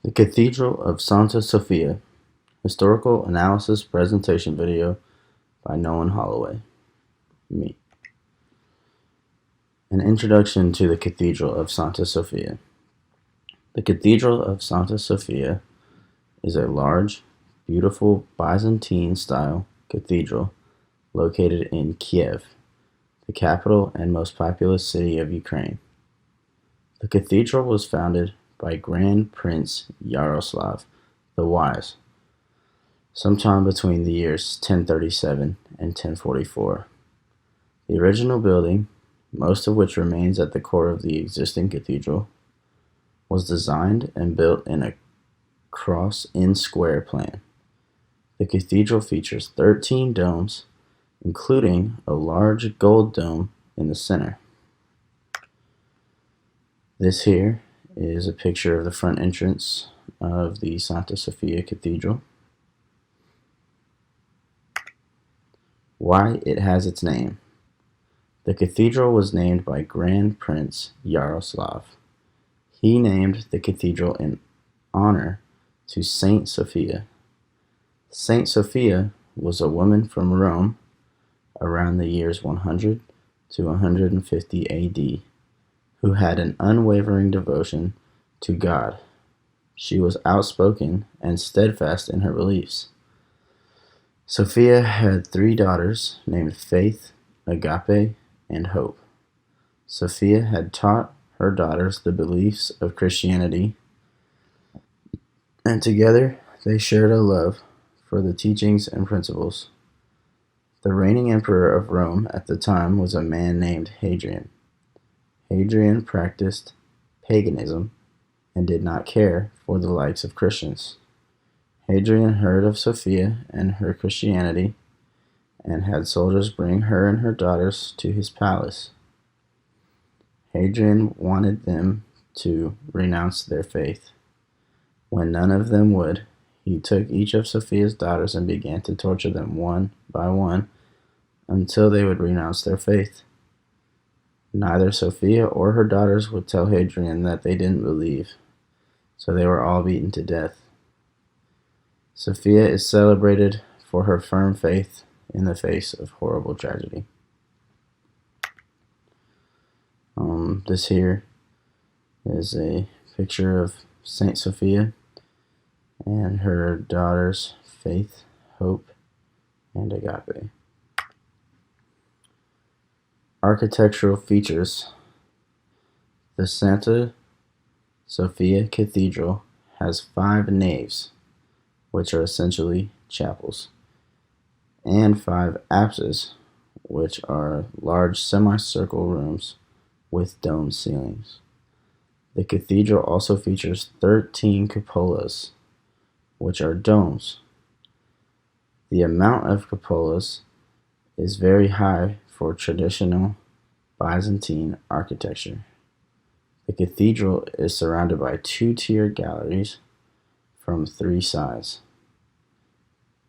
The Cathedral of Santa Sofia, Historical Analysis Presentation Video by Nolan Holloway. Me. An Introduction to the Cathedral of Santa Sofia. The Cathedral of Santa Sofia is a large, beautiful Byzantine-style cathedral located in Kiev, the capital and most populous city of Ukraine. The cathedral was founded by Grand Prince Yaroslav the Wise, sometime between the years 1037 and 1044. The original building, most of which remains at the core of the existing cathedral, was designed and built in a cross-in-square plan. The cathedral features 13 domes, including a large gold dome in the center. This here is a picture of the front entrance of the Santa Sofia Cathedral. Why it has its name. The cathedral was named by Grand Prince Yaroslav. He named the cathedral in honor to Saint Sophia. Saint Sophia was a woman from Rome around the years 100 to 150 AD who had an unwavering devotion to God. She was outspoken and steadfast in her beliefs. Sophia had 3 daughters named Faith, Agape, and Hope. Sophia had taught her daughters the beliefs of Christianity, and together they shared a love for the teachings and principles. The reigning emperor of Rome at the time was a man named Hadrian. Hadrian practiced paganism and did not care for the likes of Christians. Hadrian heard of Sophia and her Christianity and had soldiers bring her and her daughters to his palace. Hadrian wanted them to renounce their faith. When none of them would, he took each of Sophia's daughters and began to torture them one by one until they would renounce their faith. Neither Sophia or her daughters would tell Hadrian that they didn't believe, so they were all beaten to death. Sophia is celebrated for her firm faith in the face of horrible tragedy. This here is a picture of Saint Sophia and her daughters Faith, Hope, and Agape. Architectural features. The Santa Sofia Cathedral has 5 naves, which are essentially chapels, and 5 apses, which are large semicircle rooms with domed ceilings. The cathedral also features 13 cupolas, which are domes. The amount of cupolas is very high for traditional Byzantine architecture. The cathedral is surrounded by 2-tiered galleries from 3 sides.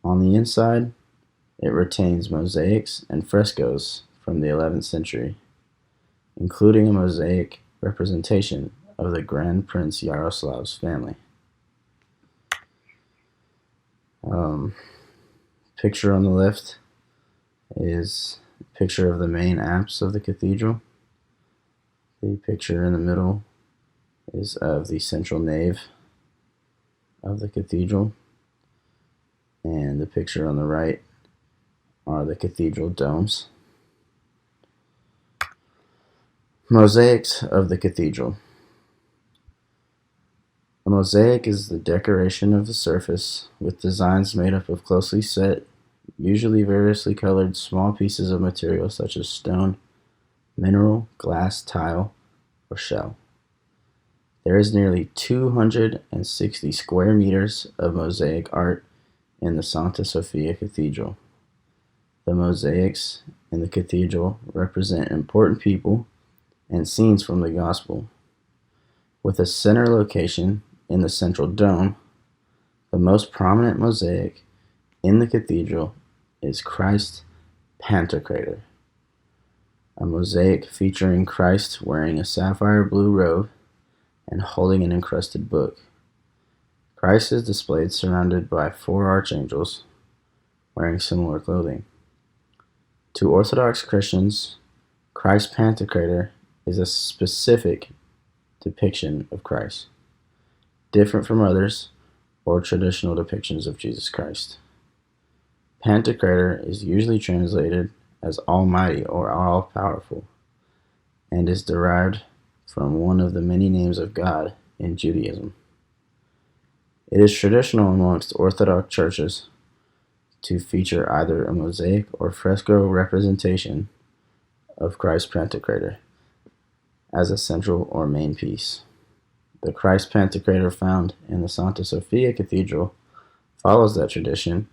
On the inside, it retains mosaics and frescoes from the 11th century, including a mosaic representation of the Grand Prince Yaroslav's family. Picture on the left is a picture of the main apse of the cathedral. The picture in the middle is of the central nave of the cathedral, and the picture on the right are the cathedral domes. Mosaics of the cathedral. A mosaic is the decoration of the surface with designs made up of closely set, usually variously colored small pieces of material such as stone, mineral, glass, tile, or shell. There is nearly 260 square meters of mosaic art in the Santa Sofia Cathedral. The mosaics in the cathedral represent important people and scenes from the Gospel. With a center location in the central dome, the most prominent mosaic in the cathedral is Christ Pantocrator, a mosaic featuring Christ wearing a sapphire blue robe and holding an encrusted book. Christ is displayed surrounded by four archangels wearing similar clothing. To Orthodox Christians, Christ Pantocrator is a specific depiction of Christ, different from others or traditional depictions of Jesus Christ. Pantocrator is usually translated as Almighty or All-Powerful, and is derived from one of the many names of God in Judaism. It is traditional amongst Orthodox churches to feature either a mosaic or fresco representation of Christ Pantocrator as a central or main piece. The Christ Pantocrator found in the Santa Sofia Cathedral follows that tradition,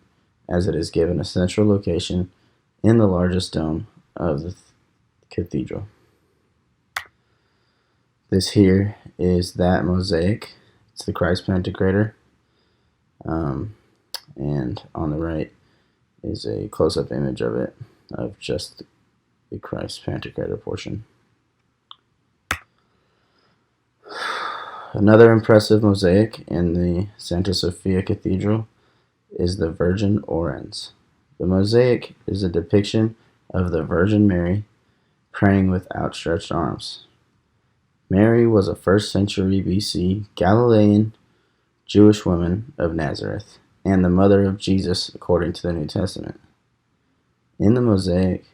as it is given a central location in the largest dome of the cathedral. This here is that mosaic. It's the Christ Pantocrator. And on the right is a close-up image of it, of just the Christ Pantocrator portion. Another impressive mosaic in the Santa Sofia Cathedral is the Virgin Orans. The mosaic is a depiction of the Virgin Mary praying with outstretched arms. Mary was a 1st century BC Galilean Jewish woman of Nazareth, and the mother of Jesus according to the New Testament. In the mosaic,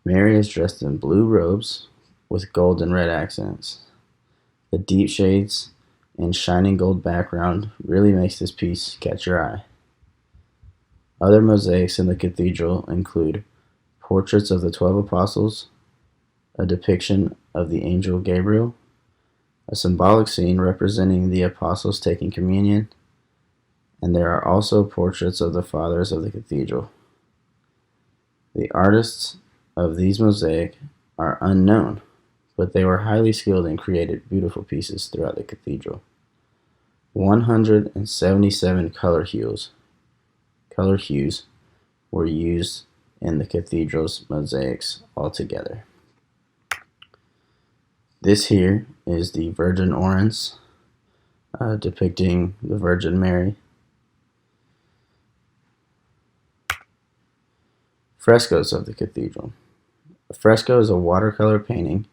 Mary is dressed in blue robes with gold and red accents. The deep shades and shining gold background really makes this piece catch your eye. Other mosaics in the cathedral include portraits of the 12 apostles, a depiction of the angel Gabriel, a symbolic scene representing the apostles taking communion, and there are also portraits of the fathers of the cathedral. The artists of these mosaics are unknown, but they were highly skilled and created beautiful pieces throughout the cathedral. 177 color hues were used in the cathedral's mosaics altogether. This here is the Virgin Orans, depicting the Virgin Mary. Frescoes of the cathedral. A fresco is a watercolor painting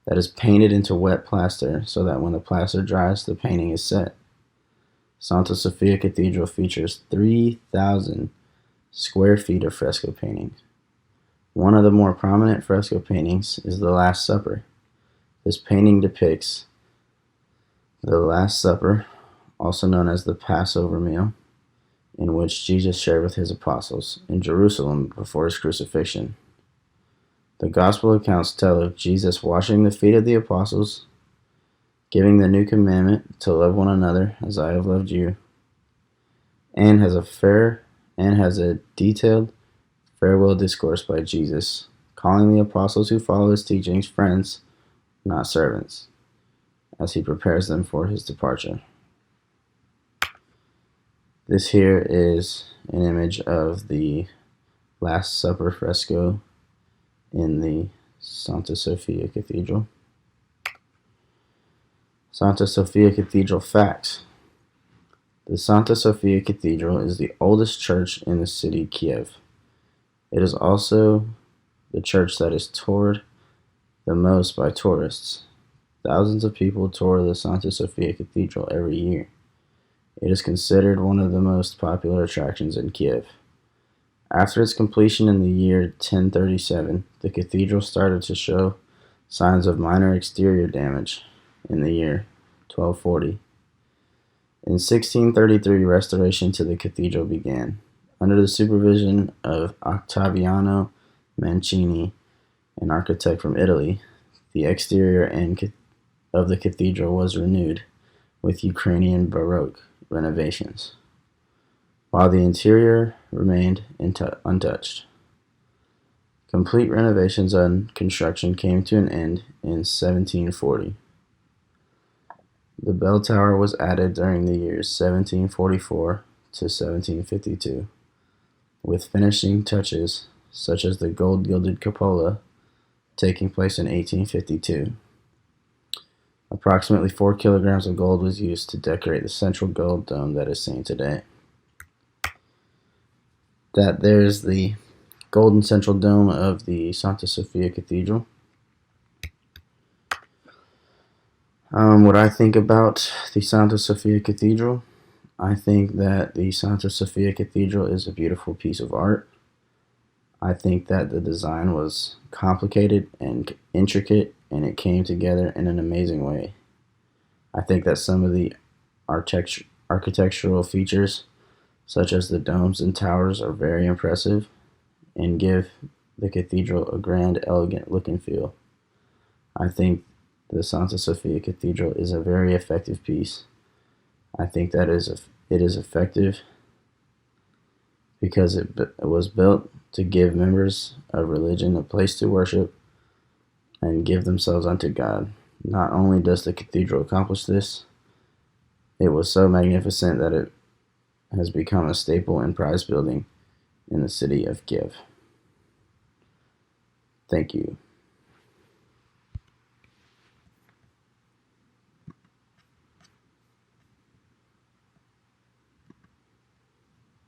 that is painted into wet plaster so that when the plaster dries, the painting is set. Santa Sofia Cathedral features 3,000 square feet of fresco paintings. One of the more prominent fresco paintings is the Last Supper. This painting depicts the Last Supper, also known as the Passover meal, in which Jesus shared with his apostles in Jerusalem before his crucifixion. The Gospel accounts tell of Jesus washing the feet of the apostles, giving the new commandment to love one another as I have loved you, and has a detailed farewell discourse by Jesus, calling the apostles who follow his teachings friends, not servants, as he prepares them for his departure. This here is an image of the Last Supper fresco in the Santa Sofia Cathedral. Santa Sofia Cathedral facts. The Santa Sofia Cathedral is the oldest church in the city Kiev. It is also the church that is toured the most by tourists. Thousands of people tour the Santa Sofia Cathedral every year. It is considered one of the most popular attractions in Kiev. After its completion in the year 1037, the cathedral started to show signs of minor exterior damage in the year 1240. In 1633, restoration to the cathedral began. Under the supervision of Ottaviano Mancini, an architect from Italy, the exterior of the cathedral was renewed with Ukrainian Baroque renovations, while the interior remained untouched. Complete renovations and construction came to an end in 1740. The bell tower was added during the years 1744 to 1752, with finishing touches such as the gold-gilded cupola taking place in 1852. Approximately 4 kilograms of gold was used to decorate the central gold dome that is seen today. That there's the golden central dome of the Santa Sofia Cathedral. What I think about the Santa Sofia Cathedral, I think that the Santa Sofia Cathedral is a beautiful piece of art. I think that the design was complicated and intricate, and it came together in an amazing way. I think that some of the architectural features, such as the domes and towers, are very impressive and give the cathedral a grand, elegant look and feel. I think the Santa Sofia Cathedral is a very effective piece. I think that it is effective because it was built to give members of religion a place to worship and give themselves unto God. Not only does the cathedral accomplish this, it was so magnificent that it has become a staple and prized building in the city of Kiev. Thank you.